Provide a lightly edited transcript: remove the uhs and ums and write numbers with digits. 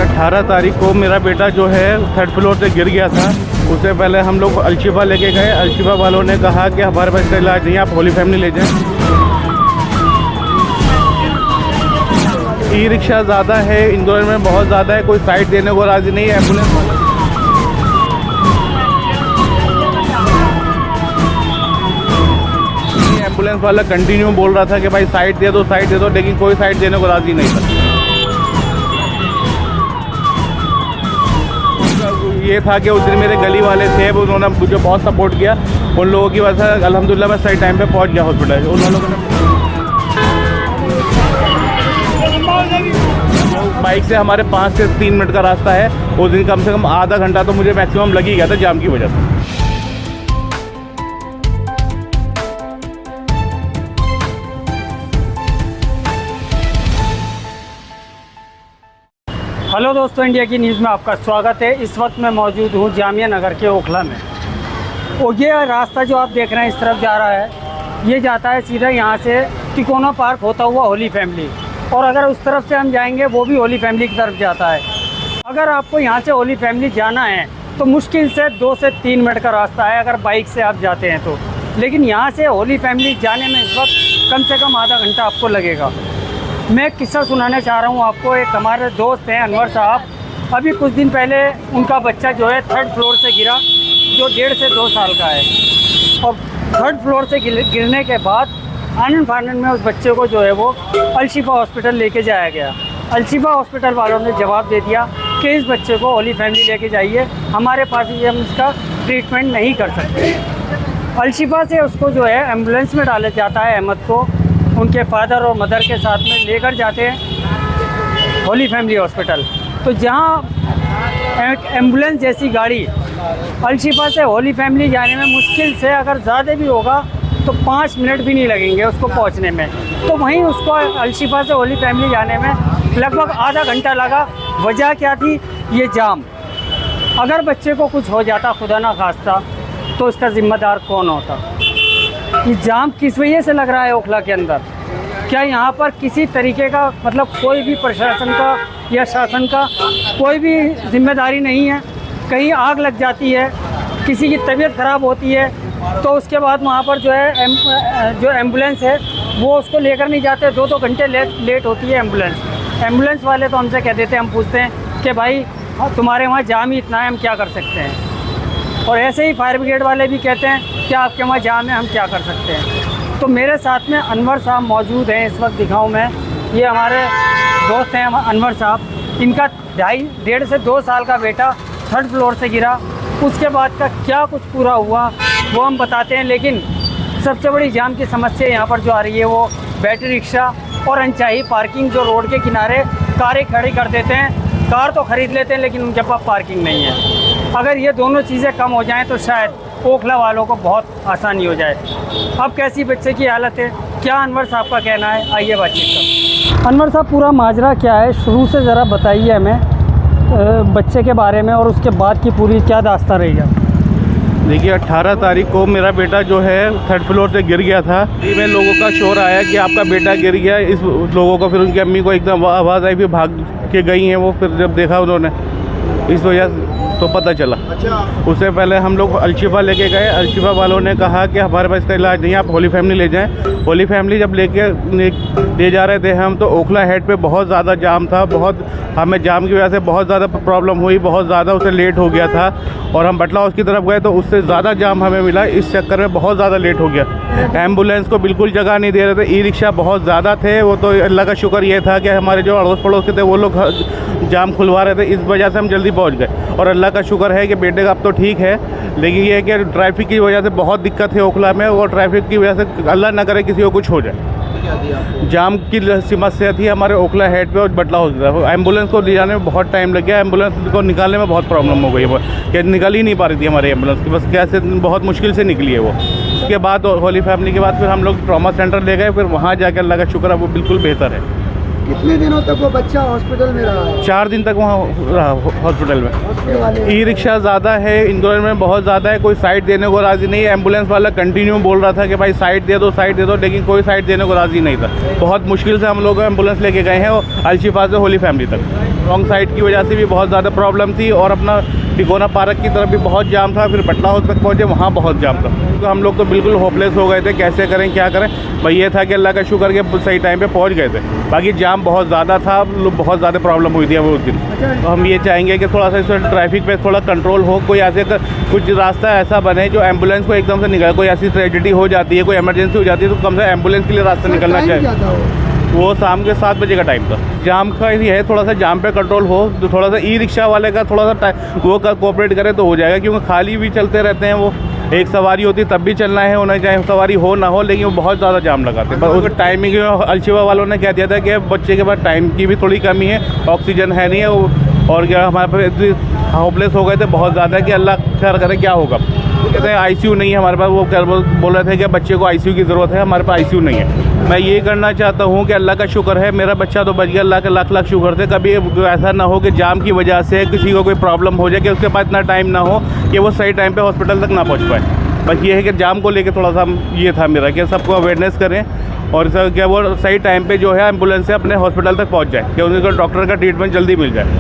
18 तारीख को मेरा बेटा जो है 3rd फ्लोर से गिर गया था। उससे पहले हम लोग अलशिफा लेके गए। अलशिफा वालों ने कहा कि हमारे पास इलाज नहीं है, आप होली फैमिली ले जाएं। ई रिक्शा ज़्यादा है, इंदौर में बहुत ज़्यादा है, कोई साइड देने को राज़ी नहीं है। एम्बुलेंस वाला कंटिन्यू बोल रहा था कि भाई साइड दे दो, लेकिन कोई साइड देने को राज़ी नहीं था। ये था कि उस दिन मेरे गली वाले थे, उन्होंने मुझे बहुत सपोर्ट किया। उन लोगों की वजह से अल्हम्दुलिल्लाह मैं सही टाइम पे पहुंच गया हॉस्पिटल। उन लोगों ने बाइक से हमारे 5 से 3 मिनट का रास्ता है। उस दिन कम से कम आधा घंटा तो मुझे मैक्सिमम लग ही गया था जाम की वजह से। हेलो दोस्तों, इंडिया की न्यूज़ में आपका स्वागत है। इस वक्त मैं मौजूद हूँ जामिया नगर के ओखला में। और ये रास्ता जो आप देख रहे हैं इस तरफ जा रहा है, ये जाता है सीधा यहाँ से तिकोना पार्क होता हुआ होली फैमिली। और अगर उस तरफ से हम जाएंगे वो भी होली फैमिली की तरफ जाता है। अगर आपको यहाँ से होली फैमिली जाना है तो मुश्किल से 2 से 3 मिनट का रास्ता है अगर बाइक से आप जाते हैं तो। लेकिन यहाँ से होली फैमिली जाने में इस वक्त कम से कम आधा घंटा आपको लगेगा। मैं एक किस्सा सुनाना चाह रहा हूँ आपको। एक हमारे दोस्त हैं अनवर साहब, अभी कुछ दिन पहले उनका बच्चा जो है 3rd फ्लोर से गिरा, जो 1.5 से 2 साल का है। और 3rd फ्लोर से गिरने के बाद आनंद फानंद में उस बच्चे को जो है वो अलशिफा हॉस्पिटल लेके जाया गया। अलशिफा हॉस्पिटल वालों ने जवाब दे दिया कि इस बच्चे को होली फैमिली लेके जाइए, हमारे पास ही हम इसका ट्रीटमेंट नहीं कर सकते। अलशिफा से उसको जो है एम्बुलेंस में डाला जाता है। अहमद को उनके फादर और मदर के साथ में लेकर जाते हैं होली फैमिली हॉस्पिटल। तो जहां एक एम्बुलेंस जैसी गाड़ी अलशिफा से होली फैमिली जाने में मुश्किल से अगर ज़्यादा भी होगा तो 5 मिनट भी नहीं लगेंगे उसको पहुंचने में, तो वहीं उसको अलशिफा से होली फैमिली जाने में लगभग आधा घंटा लगा। वजह क्या थी? ये जाम। अगर बच्चे को कुछ हो जाता खुदा ना खास्ता तो इसका ज़िम्मेदार कौन होता? ये जाम किस वजह से लग रहा है ओखला के अंदर? क्या यहाँ पर किसी तरीके का मतलब कोई भी प्रशासन का या शासन का कोई भी जिम्मेदारी नहीं है? कहीं आग लग जाती है, किसी की तबीयत ख़राब होती है तो उसके बाद वहाँ पर जो है जो एम्बुलेंस है वो उसको लेकर नहीं जाते। 2-2 घंटे लेट होती है एम्बुलेंस वाले तो हमसे कह देते हैं, हम पूछते हैं कि भाई तुम्हारे वहाँ जाम ही इतना है, हम क्या कर सकते हैं। और ऐसे ही फायर ब्रिगेड वाले भी कहते हैं कि आपके वहाँ जाम है, हम क्या कर सकते हैं। तो मेरे साथ में अनवर साहब मौजूद हैं इस वक्त, दिखाऊं मैं। ये हमारे दोस्त हैं अनवर साहब। इनका 1.5 से 2 साल का बेटा 3rd फ्लोर से गिरा। उसके बाद का क्या कुछ पूरा हुआ वो हम बताते हैं। लेकिन सबसे बड़ी जाम की समस्या यहाँ पर जो आ रही है वो बैटरी रिक्शा और अनचाही पार्किंग, जो रोड के किनारे कारें खड़ी कर देते हैं। कार तो ख़रीद लेते हैं लेकिन उनके पास पार्किंग नहीं है। अगर ये दोनों चीज़ें कम हो जाएं तो शायद ओखला वालों को बहुत आसानी हो जाए। अब कैसी बच्चे की हालत है, क्या अनवर साहब का कहना है, आइए बातचीत करते हैं। अनवर साहब, पूरा माजरा क्या है शुरू से ज़रा बताइए हमें बच्चे के बारे में, और उसके बाद की पूरी क्या दास्तां रही है? देखिए, 18 तारीख को मेरा बेटा जो है 3rd फ्लोर से गिर गया था। में लोगों का शोर आया कि आपका बेटा गिर गया। इस लोगों को फिर उनकी अम्मी को एकदम आवाज़ आई, फिर भाग के गई हैं वो। फिर जब देखा उन्होंने, इस वजह से तो पता चला। उससे पहले हम लोग अलशिफा लेके गए। अलशिफा वालों ने कहा कि हमारे पास इसका इलाज नहीं है, आप होली फैमिली ले जाएं। होली फैमिली जब ले जा रहे थे हम, तो ओखला हेड पे बहुत ज़्यादा जाम था। हमें जाम की वजह से बहुत ज़्यादा प्रॉब्लम हुई, बहुत ज़्यादा उसे लेट हो गया था। और हम बटला हाउस की तरफ गए तो उससे ज़्यादा जाम हमें मिला। इस चक्कर में बहुत ज़्यादा लेट हो गया। एम्बुलेंस को बिल्कुल जगह नहीं दे रहे थे। ई रिक्शा बहुत ज़्यादा थे। वो तो अल्लाह का शुक्र ये था कि हमारे जो अड़ोस पड़ोस के थे वो लोग जाम खुलवा रहे थे, इस वजह से हम जल्दी पहुंच गए। और अल्लाह का शुक्र है कि बेटे का अब तो ठीक है। लेकिन ये है कि ट्रैफिक की वजह से बहुत दिक्कत है ओखला में, और ट्रैफिक की वजह से अल्लाह ना करे किसी को कुछ हो जाए। जाम की समस्या थी हमारे ओखला हेड पे और बटला हाउस। एम्बुलेंस को ले जाने में बहुत टाइम लग गया। एम्बुलेंस को निकालने में बहुत प्रॉब्लम हो गई है, कि निकल ही नहीं पा रही थी हमारी एम्बुलेंस की, बस कैसे बहुत मुश्किल से निकली है वो। उसके बाद होली फैमिली के बाद फिर हम लोग ट्रॉमा सेंटर ले गए। फिर वहाँ जाकर अल्लाह का शुक्र है वो बिल्कुल बेहतर है। कितने दिनों तक वो बच्चा हॉस्पिटल में रहा है? 4 दिन तक वहाँ रहा हॉस्पिटल में। हॉस्पिटल वाले ई रिक्शा ज़्यादा है, इंदौर में बहुत ज़्यादा है, कोई साइड देने को राज़ी नहीं है। एम्बुलेंस वाला कंटिन्यू बोल रहा था कि भाई साइड दे दो, लेकिन कोई साइड देने को राज़ी नहीं था। बहुत मुश्किल से हम लोग एम्बुलेंस लेके गए हैं और अलशिफा से होली फैमिली तक। रॉन्ग साइड की वजह से भी बहुत ज़्यादा प्रॉब्लम थी और अपना तिकोना पार्क की तरफ भी बहुत जाम था। फिर पटना हाउस तक पहुँचे, वहाँ बहुत जाम था। तो हम लोग तो बिल्कुल होपलेस हो गए थे, कैसे करें क्या करें। भाई ये था कि अल्लाह का शुक्र के सही टाइम पे पहुँच गए थे, बाकी जाम बहुत ज़्यादा था, बहुत ज़्यादा प्रॉब्लम हुई थी वो उस दिन। तो हम ये चाहेंगे कि थोड़ा सा इस ट्रैफिक पे थोड़ा कंट्रोल हो, कोई ऐसे कुछ रास्ता ऐसा बने जो एम्बुलेंस को एकदम से निकले। कोई ऐसी ट्रेजेडी हो जाती है, कोई इमरजेंसी हो जाती है, तो कम से एम्बुलेंस के लिए रास्ता निकलना चाहिए। वो शाम के 7 बजे का टाइम था। जाम का ये है, थोड़ा सा जाम पे कंट्रोल हो, तो थोड़ा सा ई रिक्शा वाले का थोड़ा सा वो कोऑपरेट करे तो हो जाएगा, क्योंकि खाली भी चलते रहते हैं। वो एक सवारी होती तब भी चलना है, होना चाहे सवारी हो ना हो, लेकिन वो बहुत ज़्यादा जाम लगाते हैं। पर उसका टाइमिंग अलशिफा वालों ने कह दिया था कि बच्चे के पास टाइम की भी थोड़ी कमी है, ऑक्सीजन है नहीं है, और क्या हमारे पास इतनी होपलेस हो गए थे बहुत ज़्यादा कि अल्लाह खैर करे क्या होगा। कहते हैं आईसीयू नहीं है हमारे पास। वो बोल रहे थे कि बच्चे को आईसीयू की ज़रूरत है, हमारे पास आईसीयू नहीं है। मैं ये करना चाहता हूँ कि अल्लाह का शुक्र है, मेरा बच्चा तो बच गया, अल्लाह का लाख लाख शुक्र थे। कभी ऐसा ना हो कि जाम की वजह से किसी को कोई प्रॉब्लम हो जाए कि उसके पास इतना टाइम ना हो कि वो सही टाइम पे हॉस्पिटल तक ना पहुँच पाए। बस ये है कि जाम को लेके थोड़ा सा ये था मेरा कि सबको अवेयरनेस करें और क्या वो सही टाइम पे जो है एम्बुलेंस से अपने हॉस्पिटल तक पहुँच जाए, कि उनको डॉक्टर का ट्रीटमेंट जल्दी मिल जाए।